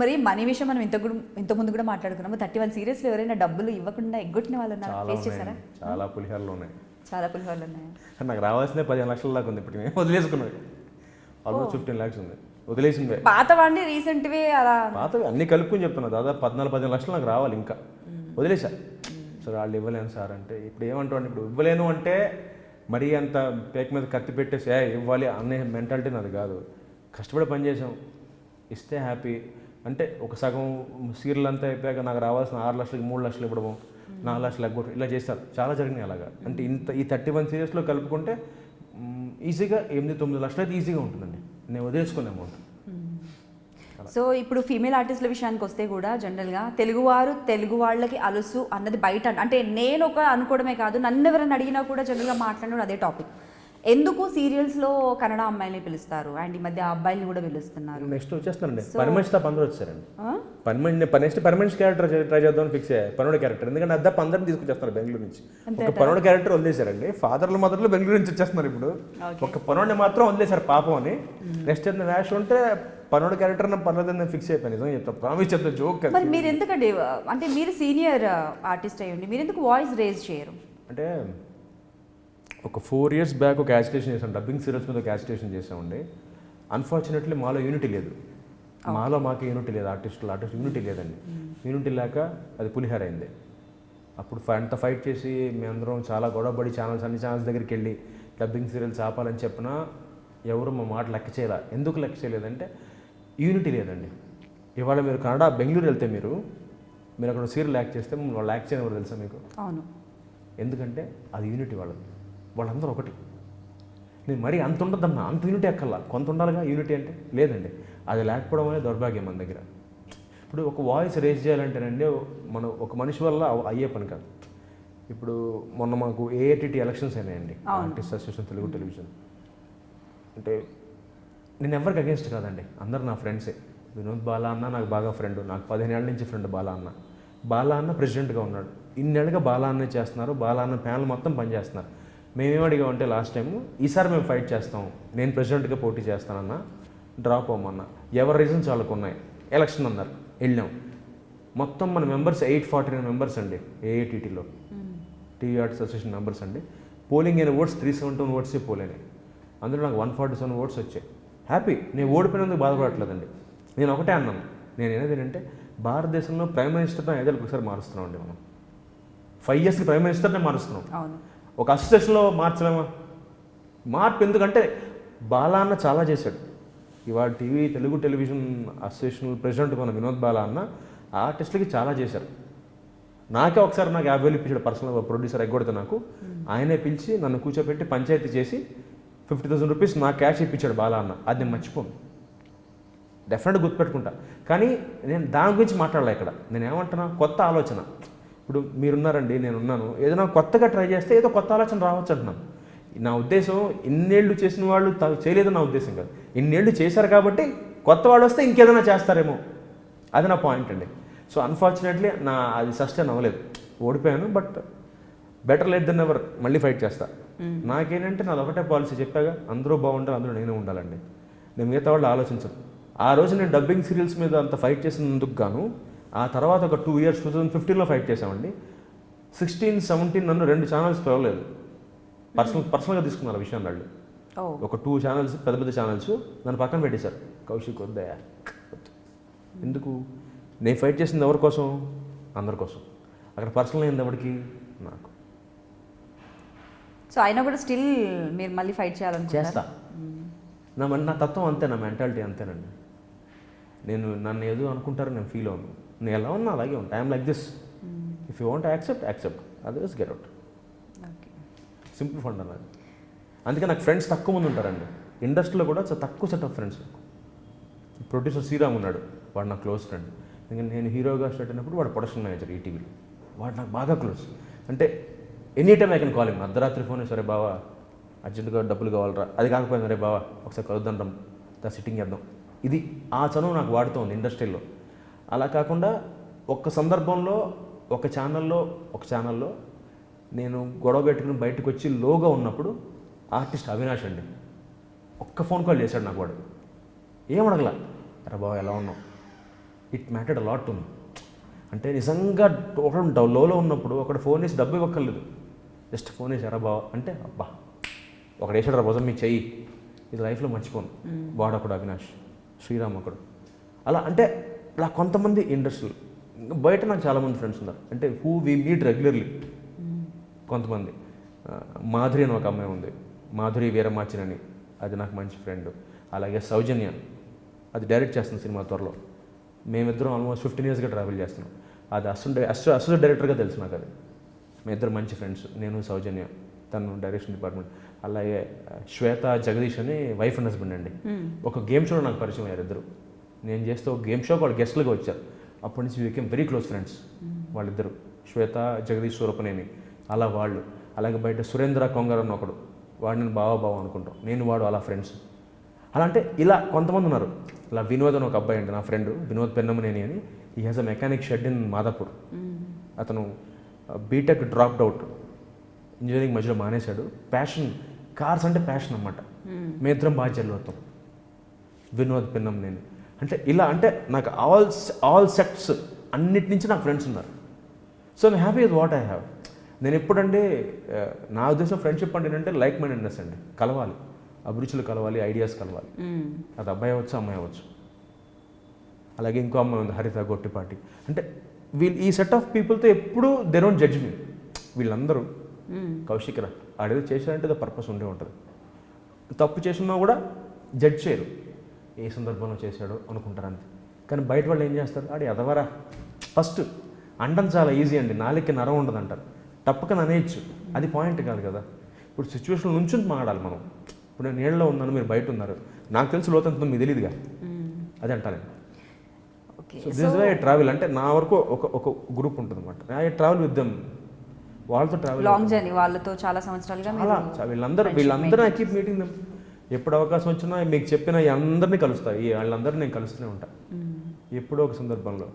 మరి మనీ విషయం మనం ఇంత ముందు కూడా మాట్లాడుకున్నాము. 31 సీరియల్స్లో ఎవరైనా డబ్బులు ఇవ్వకుండా ఎగ్గొట్టిన వాళ్ళు ఫేస్ చేశారా? చాలా పులిహార్లు ఉన్నాయి. చాలా పులిహార్లు ఉన్నాయి. నాకు రావాల్సిందే 15 లక్షల దాకా ఉంది. ఇప్పుడు వదిలేసుకున్నాను. ఆల్మోస్ట్ 15 lakhs ఉంది, వదిలేసిందే. పాతవాడిని రీసెంట్వి అలా పాతవి అన్నీ కలుపుకొని చెప్తున్నా. దాదాపు 14-15 లక్షలు నాకు రావాలి, ఇంకా వదిలేసా. సార్ వాళ్ళు ఇవ్వలేను సార్ అంటే ఇప్పుడు ఏమంటాడు, ఇప్పుడు ఇవ్వలేను అంటే మరీ అంత పేక మీద కత్తి పెట్టేసి ఇవ్వాలి అనే మెంటాలిటీ నాది కాదు. కష్టపడి పనిచేసాం, ఇస్తే హ్యాపీ. అంటే ఒక సగం సీరియల్ అంతా అయిపోయాక నాకు రావాల్సిన 6 లక్షలకి 3 లక్షలు ఇవ్వడము, 4 లక్షలు ఎగ్గొట్టడం ఇలా చేస్తారు. చాలా జరిగినాయి అలాగా. అంటే ఈ 31 సీరియల్స్లో కలుపుకుంటే ఈజీగా 8-9 లక్షలు అయితే ఈజీగా ఉంటుందండి నేను వదిలేసుకునే అమౌంట్. సో ఇప్పుడు ఫీమేల్ ఆర్టిస్టుల విషయానికి వస్తే కూడా జనరల్గా తెలుగు వాళ్ళకి అలుసు అన్నది బయట, అంటే నేను ఒక అనుకోవడమే కాదు, నన్ను ఎవరైనా అడిగినా కూడా జనరల్గా మాట్లాడడం అదే టాపిక్. ఎందుకు సీరియల్స్లో కన్నడ అమ్మాయిని పిలుస్తారు అండ్ ఈ మధ్య అబ్బాయిని కూడా పిలుస్తున్నారు? నెక్స్ట్ వచ్చేస్తానండి పర్మనెంట్ స్టాప్ అందరూ వచ్చారండి. పర్మనెంట్ క్యారెక్టర్ ట్రై చేద్దామని ఫిక్స్ అయ్యాయి. పనుడు క్యారెక్టర్, ఎందుకంటే అద్దపు అందరిని తీసుకొచ్చేస్తున్నారు బెంగళూరు నుంచి. ఒక పనుడు క్యారెక్టర్ వదిలేశారండి. ఫాదర్లు మదర్లు బెంగళూరు నుంచి వచ్చేస్తున్నారు. ఇప్పుడు ఒక పనుడిని మాత్రం వదిలేశారు పాపం అని. నెక్స్ట్ ఏదైనా ర్యాష్ ఉంటే పనుడు క్యారెక్టర్ పర్లేదని ఫిక్స్ అయిపోయాను. నిజంగా చెప్తాను, ప్రామిస్ చెప్తా, జోక్. మరి మీరు ఎందుకండి, అంటే మీరు సీనియర్ ఆర్టిస్ట్ అయ్యండి, మీరు ఎందుకు వాయిస్ రేజ్ చేయరు? అంటే ఒక 4 years బ్యాక్ ఒక యాజిటేషన్ చేసాం, డబ్బింగ్ సీరియల్స్ మీద ఒక యాజిటేషన్ చేసామండి. అన్ఫార్చునేట్లీ మాలో యూనిటీ లేదు. మాకు యూనిటీ లేదు. ఆర్టిస్ట్ యూనిటీ లేదండి. యూనిటీ లేక అది పులిహార అయింది. అప్పుడు అంత ఫైట్ చేసి మేమందరం చాలా గొడవపడి అన్ని ఛానల్స్ దగ్గరికి వెళ్ళి డబ్బింగ్ సీరియల్స్ ఆపాలని చెప్పినా ఎవరు మా మాట లెక్క చేయలే. ఎందుకు లెక్క చేయలేదంటే యూనిటీ లేదండి. ఇవాళ మీరు కన్నడ బెంగళూరు వెళ్తే మీరు అక్కడ సీరియల్ యాక్ట్ చేస్తే వాళ్ళు యాక్ట్ చేయని ఎవరు తెలుసా మీకు? అవును. ఎందుకంటే అది యూనిటీ వాళ్ళందరూ ఒకటి. నేను మరీ అంత ఉండద్దన్నా, అంత యూనిటీ ఎక్కల్లా, కొంత ఉండాలిగా యూనిటీ అంటే. లేదండి, అది లేకపోవడం అనేది దౌర్భాగ్యం మన దగ్గర. ఇప్పుడు ఒక వాయిస్ రేజ్ చేయాలంటేనండి మనం ఒక మనిషి వల్ల అయ్యే పని కాదు. ఇప్పుడు మొన్న మాకు ఏఐటిటి ఎలక్షన్స్ అయినాయండి, ఆర్టిస్ట్ అసోసియేషన్ తెలుగు టెలివిజన్. అంటే నేను ఎవరికి అగేన్స్ట్ కాదండి, అందరు నా ఫ్రెండ్సే. వినోద్ బాలా అన్న నాకు బాగా ఫ్రెండ్, నాకు 15 ఏళ్ళ నుంచి ఫ్రెండ్ బాలా అన్న ప్రెసిడెంట్గా ఉన్నాడు. ఇన్నేళ్ళుగా బాలా అన్నే చేస్తున్నారు. బాలా అన్న ప్యానల్ మొత్తం పనిచేస్తున్నారు. మేమేమడిగామంటే లాస్ట్ టైం, ఈసారి మేము ఫైట్ చేస్తాం, నేను ప్రెసిడెంట్గా పోటీ చేస్తానన్నా, డ్రాప్ అవ్వమన్నా. ఎవరి రీజన్స్ వాళ్ళకు ఉన్నాయి. ఎలక్షన్ అన్నారు, వెళ్ళాం. మొత్తం మన మెంబర్స్ 849 మెంబర్స్ అండి ఏఐటీటీలో, టీవీ ఆర్ట్స్ అసోసియేషన్ మెంబర్స్ అండి. పోలింగ్ అయిన ఓట్స్ 371 ఓట్సే పోలేని. అందులో నాకు 147 ఓట్స్ వచ్చాయి. హ్యాపీ. నేను ఓడిపోయినందుకు బాధపడట్లేదండి. నేను ఒకటే అన్నాను, నేను అనేది ఏంటంటే భారతదేశంలో ప్రైమ్ మినిస్టర్ని 5 ఏళ్ళకి ఒకసారి మారుస్తున్నాం అండి. మనం 5 yearsకి ప్రైమ్ మినిస్టర్నే మారుస్తున్నాం. ఒక అసోసియేషన్లో మార్చలేమా? మార్పు ఎందుకంటే బాలా అన్న చాలా చేశాడు. ఇవాళ తెలుగు టెలివిజన్ అసోసియేషన్ ప్రెసిడెంట్ మన వినోద్ బాలా అన్న ఆర్టిస్టులకి చాలా చేశారు. నాకే ఒకసారి నాకు 50,000 ఇప్పించాడు పర్సనల్గా, ప్రొడ్యూసర్ ఎగ్గొడితే నాకు. ఆయనే పిలిచి నన్ను కూర్చోబెట్టి పంచాయతీ చేసి 50,000 రూపీస్ నాకు క్యాష్ ఇప్పించాడు బాలా అన్న. అది నేను మర్చిపోను, డెఫినెట్గా గుర్తుపెట్టుకుంటా. కానీ నేను దాని గురించి మాట్లాడలే ఇక్కడ. నేను ఏమంటున్నా, కొత్త ఆలోచన. ఇప్పుడు మీరున్నారండి, నేనున్నాను, ఏదైనా కొత్తగా ట్రై చేస్తే ఏదో కొత్త ఆలోచన రావచ్చు అంటున్నాను. నా ఉద్దేశం ఇన్నేళ్ళు చేసిన వాళ్ళు చేయలేదని నా ఉద్దేశం కాదు. ఇన్నేళ్ళు చేశారు కాబట్టి కొత్త వాళ్ళు వస్తే ఇంకేదైనా చేస్తారేమో, అది నా పాయింట్ అండి. సో అన్ఫార్చునేట్లీ అది సస్టైన్ అవ్వలేదు, ఓడిపోయాను. But better late than ever, మళ్ళీ ఫైట్ చేస్తా. నాకేంటంటే నాది ఒకటే పాలసీ, చెప్పాగా, అందరూ బాగుంటారు, అందరూ నేనే ఉండాలండి. నేను మిగతా వాళ్ళు ఆలోచించను. ఆ రోజు నేను డబ్బింగ్ సీరియల్స్ మీద అంత ఫైట్ చేసినందుకు గాను ఆ తర్వాత ఒక 2 years 2015లో ఫైట్ చేసామండి. 16, 17 నన్ను 2 ఛానల్స్ పిలవలేదు. పర్సనల్గా తీసుకున్నారు విషయం వాళ్ళు. ఒక 2 ఛానల్స్, పెద్ద ఛానల్స్ నన్ను పక్కన పెట్టేశారు. కౌశిక్ వద్దయా, ఎందుకు? నేను ఫైట్ చేసింది ఎవరి కోసం? అందరి కోసం. అక్కడ పర్సనల్ అయింది ఎవరికి? నాకు. సో అయినా కూడా స్టిల్ మీరు మళ్ళీ ఫైట్ చేయాలని చేస్తా. నా తత్వం అంతే, నా మెంటాలిటీ అంతేనండి. నన్ను ఏదో అనుకుంటారో నేను ఫీల్ అవ్వను. నేను ఎలా ఉన్నా అలాగే ఉంటా. I'm like this. If you want accept, otherwise get out. Simple fund అన్నది. అందుకే నాకు ఫ్రెండ్స్ తక్కువ మంది ఉంటారండి ఇండస్ట్రీలో కూడా. తక్కువ set of friends. Producer Sriram ఉన్నాడు, వాడు నాకు క్లోజ్ ఫ్రెండ్. ఎందుకంటే నేను హీరోగా స్టార్ట్ అయినప్పుడు వాడు ప్రొడక్షన్ మేనేజర్ ఈటీవీలో. వాడు నాకు బాగా క్లోజ్. అంటే any time I can call him. అర్ధరాత్రి ఫోన్, సరే బావా అర్జెంటుగా డబ్బులు కావాలరా, అది కాకపోయింది రే బావా ఒకసారి కలుద్దాం, సిట్టింగ్ చేద్దాం. ఇది ఆ చనువు నాకు వాడుతూ ఉంది ఇండస్ట్రీలో. అలా కాకుండా ఒక్క సందర్భంలో ఒక ఛానల్లో నేను గొడవ పెట్టుకుని బయటకు వచ్చి లోగా ఉన్నప్పుడు ఆర్టిస్ట్ అవినాష్ అండి ఒక్క ఫోన్ కాల్ చేశాడు నాకు. వాడు ఏం అడగల, రా బావ ఎలా ఉన్నావు, it mattered lot to me. అంటే నిజంగా టోటల్ లోలో ఉన్నప్పుడు ఒకటి ఫోన్ చేసి డబ్బు ఇవ్వక్కర్లేదు, జస్ట్ ఫోన్ చేసి ఎరా బావ అంటే అబ్బా ఒకడు వేసాడు భుజం మీ చెయ్యి, ఇది లైఫ్లో మర్చిపోను. వాడొకడు అవినాష్, శ్రీరామ్ ఒకడు, అలా అంటే ఇలా కొంతమంది ఇండస్ట్రీలో. బయట నాకు చాలామంది ఫ్రెండ్స్ ఉన్నారు, అంటే హూ వీ మీట్ రెగ్యులర్లీ. కొంతమంది మాధురి అని ఒక అమ్మాయి ఉంది, మాధురి వీరమాచిన్ అని, అది నాకు మంచి ఫ్రెండ్. అలాగే సౌజన్య, అది డైరెక్ట్ చేస్తుంది సినిమా త్వరలో. మేమిద్దరం ఆల్మోస్ట్ 15 yearsగా ట్రావెల్ చేస్తున్నాం. అది అసిస్టెంట్ డైరెక్టర్గా తెలుసు నాకు. అది మేమిద్దరు మంచి ఫ్రెండ్స్, నేను సౌజన్య, తను డైరెక్షన్ డిపార్ట్మెంట్. అలాగే శ్వేత జగదీష్ అని వైఫ్ అండ్ హస్బెండ్ అండి. ఒక గేమ్ షోలో నాకు పరిచయం అయ్యారు ఇద్దరు. నేను చేస్తే ఒక గేమ్ షోకి వాళ్ళు గెస్ట్లుగా వచ్చారు. అప్పటి నుంచి వీకెమ్ వెరీ క్లోజ్ ఫ్రెండ్స్ వాళ్ళిద్దరు, శ్వేత జగదీష్ సూరపనేని. అలా వాళ్ళు, అలాగే బయట సురేంద్ర కొంగర్ అని ఒకడు, వాడు నేను బావ అనుకుంటాం, నేను వాడు అలా ఫ్రెండ్స్. అలా అంటే ఇలా కొంతమంది ఉన్నారు. ఇలా వినోద్ అని ఒక అబ్బాయి అండి నా ఫ్రెండ్, వినోద్ పెన్నమనేని అని. ఈ has a mechanic shed in Madhapur. అతను బీటెక్ డ్రాప్డ్ అవుట్, ఇంజనీరింగ్ మధ్యలో మానేశాడు. ప్యాషన్, కార్స్ అంటే ప్యాషన్ అన్నమాట. మేమిద్దరం బాగా చెల్లుతాం. వినోద్ పెన్నమనేని అంటే ఇలా, అంటే నాకు ఆల్ సెక్ట్స్ అన్నిటి నుంచి నాకు ఫ్రెండ్స్ ఉన్నారు. So I'm happy with what I have. నేను ఎప్పుడంటే నా ఉద్దేశం ఫ్రెండ్షిప్ అంటే ఏంటంటే లైక్ మైండెడ్నెస్ అండి, కలవాలి, అభిరుచులు కలవాలి, ఐడియాస్ కలవాలి. అది అబ్బాయి అవ్వచ్చు, అమ్మాయి అవ్వచ్చు. అలాగే ఇంకో అమ్మాయి ఉంది హరిత గొట్టిపాటి. అంటే వీళ్ళు ఈ సెట్ ఆఫ్ పీపుల్తో ఎప్పుడు దే డోంట్ జడ్జ్ మీ. వీళ్ళందరూ కౌశిక్ రా ఆడేదో చేశారంటే పర్పస్ ఉండే ఉంటుంది. తప్పు చేసినా కూడా జడ్జ్ చేయరు, ఏ సందర్భంలో చేశాడో అనుకుంటారు అంతే. కానీ బయట వాళ్ళు ఏం చేస్తారు, ఆడి ఎదవరా ఫస్ట్ అండం చాలా ఈజీ అండి, నాలుగుకి నరం ఉండదు అంటారు. తప్పకని అనేయచ్చు, అది పాయింట్ కాదు కదా. ఇప్పుడు సిచ్యువేషన్ నుంచి మాట్లాడాలి మనం. ఇప్పుడు నేను నీళ్ళలో ఉన్నాను, మీరు బయట ఉన్నారు, నాకు తెలిసి లోతంతో మీకు తెలియదుగా, అది అంటాను. So this why I travel. అంటే నా వరకు ఒక గ్రూప్ ఉంటుంది అనమాట, ఐ ట్రావెల్ విత్ దెమ్. వాళ్ళతో ట్రావెల్ లాంగ్ జర్నీ, వాళ్ళతో చాలా సంవత్సరాలుగా వీళ్ళందరూ ఐ కీప్ మీటింగ్ దెమ్. ఎప్పుడు అవకాశం వచ్చినా మీకు చెప్పిన అందరినీ కలుస్తాయి, వాళ్ళందరినీ నేను కలుస్తూనే ఉంటాను ఎప్పుడో ఒక సందర్భంలో.